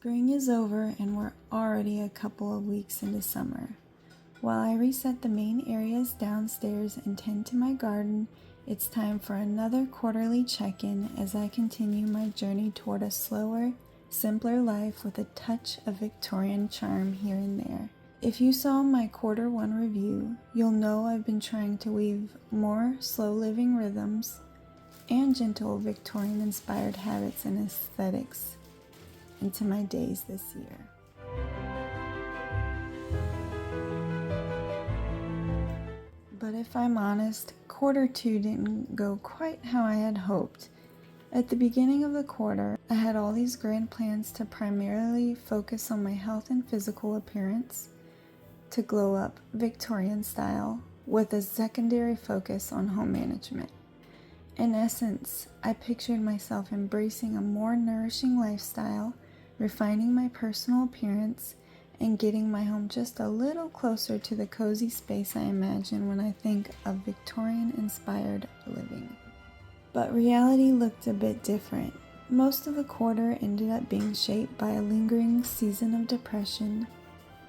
Spring is over and we're already a couple of weeks into summer. While I reset the main areas downstairs and tend to my garden, it's time for another quarterly check-in as I continue my journey toward a slower, simpler life with a touch of Victorian charm here and there. If you saw my quarter one review, you'll know I've been trying to weave more slow living rhythms and gentle Victorian-inspired habits and aesthetics into my days this year. But if I'm honest, quarter two didn't go quite how I had hoped. At the beginning of the quarter, I had all these grand plans to primarily focus on my health and physical appearance, to glow up Victorian style, with a secondary focus on home management. In essence, I pictured myself embracing a more nourishing lifestyle, refining my personal appearance, and getting my home just a little closer to the cozy space I imagine when I think of Victorian-inspired living. But reality looked a bit different. Most of the quarter ended up being shaped by a lingering season of depression,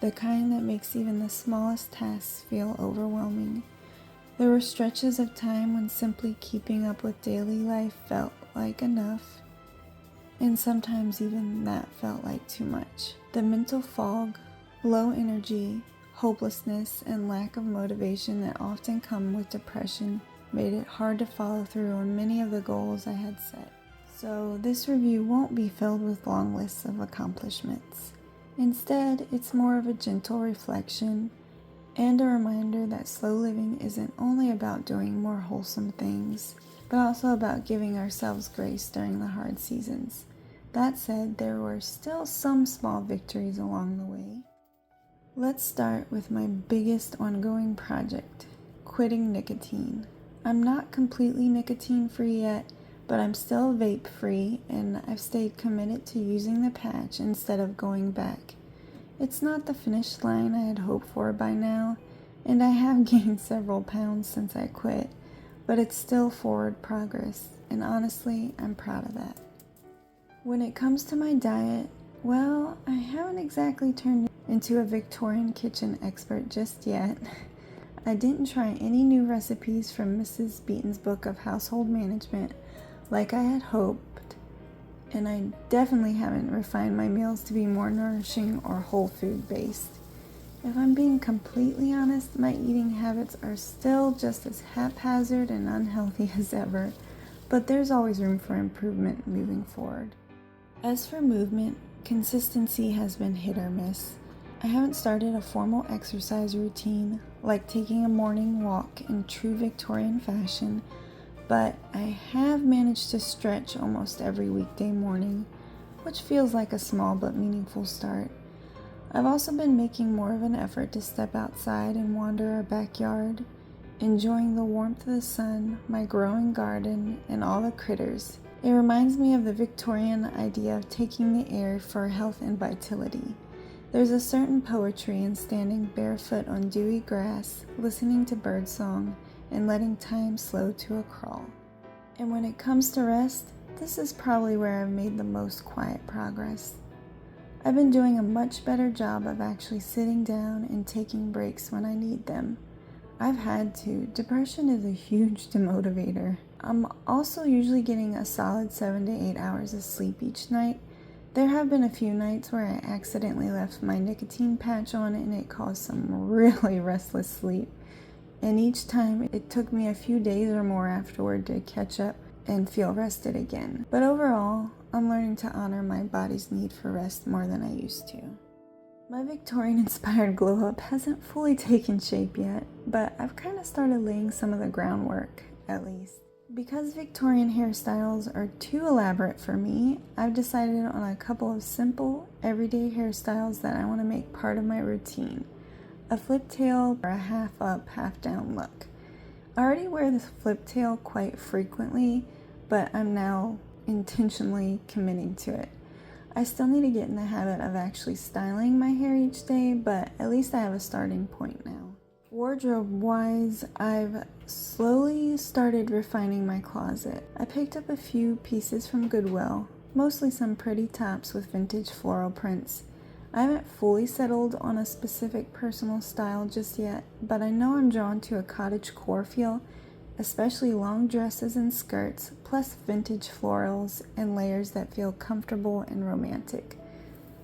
the kind that makes even the smallest tasks feel overwhelming. There were stretches of time when simply keeping up with daily life felt like enough, and sometimes even that felt like too much. The mental fog, low energy, hopelessness, and lack of motivation that often come with depression made it hard to follow through on many of the goals I had set. So this review won't be filled with long lists of accomplishments. Instead, it's more of a gentle reflection and a reminder that slow living isn't only about doing more wholesome things, but also about giving ourselves grace during the hard seasons. That said, there were still some small victories along the way. Let's start with my biggest ongoing project, quitting nicotine. I'm not completely nicotine-free yet, but I'm still vape-free, and I've stayed committed to using the patch instead of going back. It's not the finish line I had hoped for by now, and I have gained several pounds since I quit, but it's still forward progress, and honestly, I'm proud of that. When it comes to my diet, well, I haven't exactly turned into a Victorian kitchen expert just yet. I didn't try any new recipes from Mrs. Beaton's book of household management like I had hoped, and I definitely haven't refined my meals to be more nourishing or whole food based. If I'm being completely honest, my eating habits are still just as haphazard and unhealthy as ever, but there's always room for improvement moving forward. As for movement, consistency has been hit or miss. I haven't started a formal exercise routine, like taking a morning walk in true Victorian fashion, but I have managed to stretch almost every weekday morning, which feels like a small but meaningful start. I've also been making more of an effort to step outside and wander our backyard, enjoying the warmth of the sun, my growing garden, and all the critters. It reminds me of the Victorian idea of taking the air for health and vitality. There's a certain poetry in standing barefoot on dewy grass, listening to birdsong, and letting time slow to a crawl. And when it comes to rest, this is probably where I've made the most quiet progress. I've been doing a much better job of actually sitting down and taking breaks when I need them. I've had to. Depression is a huge demotivator. I'm also usually getting a solid 7 to 8 hours of sleep each night. There have been a few nights where I accidentally left my nicotine patch on and it caused some really restless sleep. And each time it took me a few days or more afterward to catch up and feel rested again. But overall, I'm learning to honor my body's need for rest more than I used to. My Victorian-inspired glow-up hasn't fully taken shape yet, but I've kind of started laying some of the groundwork, at least. Because Victorian hairstyles are too elaborate for me, I've decided on a couple of simple, everyday hairstyles that I want to make part of my routine. A flip tail or a half up, half down look. I already wear this flip tail quite frequently, but I'm now intentionally committing to it. I still need to get in the habit of actually styling my hair each day, but at least I have a starting point now. Wardrobe-wise, I've slowly started refining my closet. I picked up a few pieces from Goodwill, mostly some pretty tops with vintage floral prints. I haven't fully settled on a specific personal style just yet, but I know I'm drawn to a cottagecore feel, especially long dresses and skirts, plus vintage florals and layers that feel comfortable and romantic.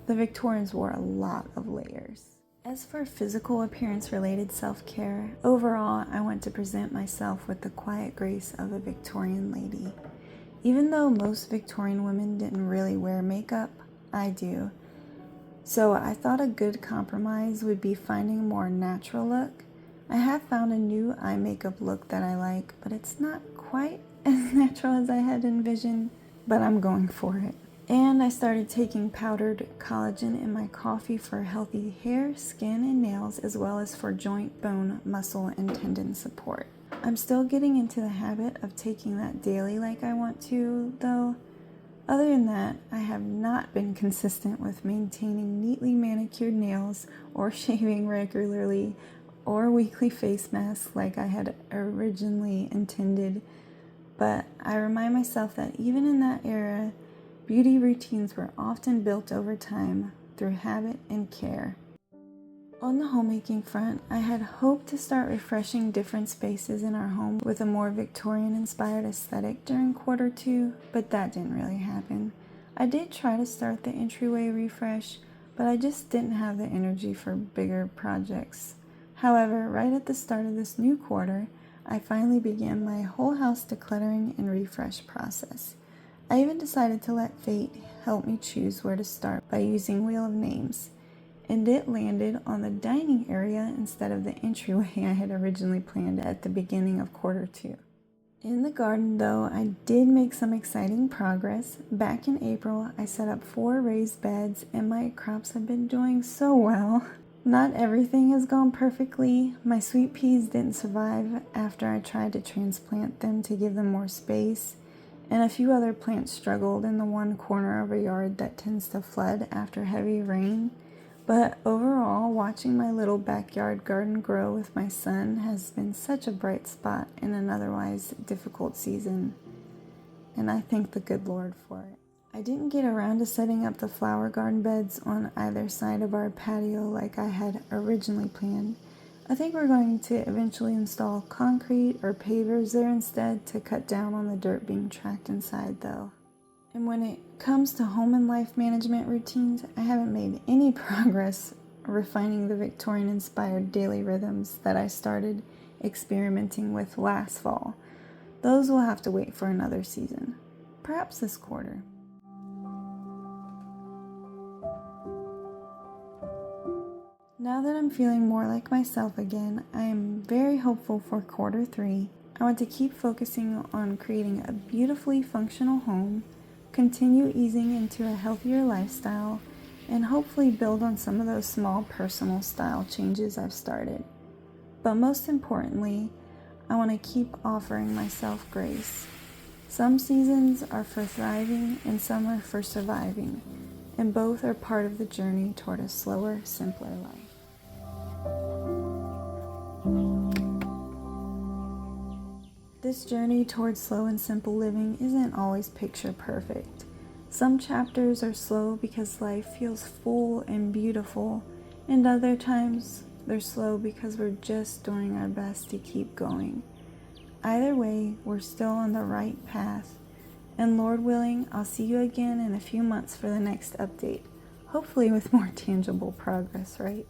The Victorians wore a lot of layers. As for physical appearance related self-care, overall I want to present myself with the quiet grace of a Victorian lady. Even though most Victorian women didn't really wear makeup, I do. So I thought a good compromise would be finding a more natural look. I have found a new eye makeup look that I like, but it's not quite as natural as I had envisioned, but I'm going for it. And I started taking powdered collagen in my coffee for healthy hair, skin, and nails, as well as for joint, bone, muscle, and tendon support. I'm still getting into the habit of taking that daily like I want to, though. Other than that, I have not been consistent with maintaining neatly manicured nails or shaving regularly or weekly face masks like I had originally intended. But I remind myself that even in that era, beauty routines were often built over time through habit and care. On the homemaking front, I had hoped to start refreshing different spaces in our home with a more Victorian-inspired aesthetic during Q2, but that didn't really happen. I did try to start the entryway refresh, but I just didn't have the energy for bigger projects. However, right at the start of this new quarter, I finally began my whole house decluttering and refresh process. I even decided to let fate help me choose where to start by using Wheel of Names, and it landed on the dining area instead of the entryway I had originally planned at the beginning of Q2. In the garden, though, I did make some exciting progress. Back in April, I set up 4 raised beds, and my crops have been doing so well. Not everything has gone perfectly. My sweet peas didn't survive after I tried to transplant them to give them more space, and a few other plants struggled in the one corner of a yard that tends to flood after heavy rain. But overall, watching my little backyard garden grow with my son has been such a bright spot in an otherwise difficult season, and I thank the good Lord for it. I didn't get around to setting up the flower garden beds on either side of our patio like I had originally planned. I think we're going to eventually install concrete or pavers there instead to cut down on the dirt being tracked inside, though. And when it comes to home and life management routines, I haven't made any progress refining the Victorian-inspired daily rhythms that I started experimenting with last fall. Those will have to wait for another season, perhaps this quarter. Now that I'm feeling more like myself again, I am very hopeful for Q3. I want to keep focusing on creating a beautifully functional home, continue easing into a healthier lifestyle, and hopefully build on some of those small personal style changes I've started. But most importantly, I want to keep offering myself grace. Some seasons are for thriving and some are for surviving, and both are part of the journey toward a slower, simpler life. This journey towards slow and simple living isn't always picture perfect. Some chapters are slow because life feels full and beautiful, and other times they're slow because we're just doing our best to keep going. Either way, we're still on the right path, and Lord willing, I'll see you again in a few months for the next update, hopefully with more tangible progress, right?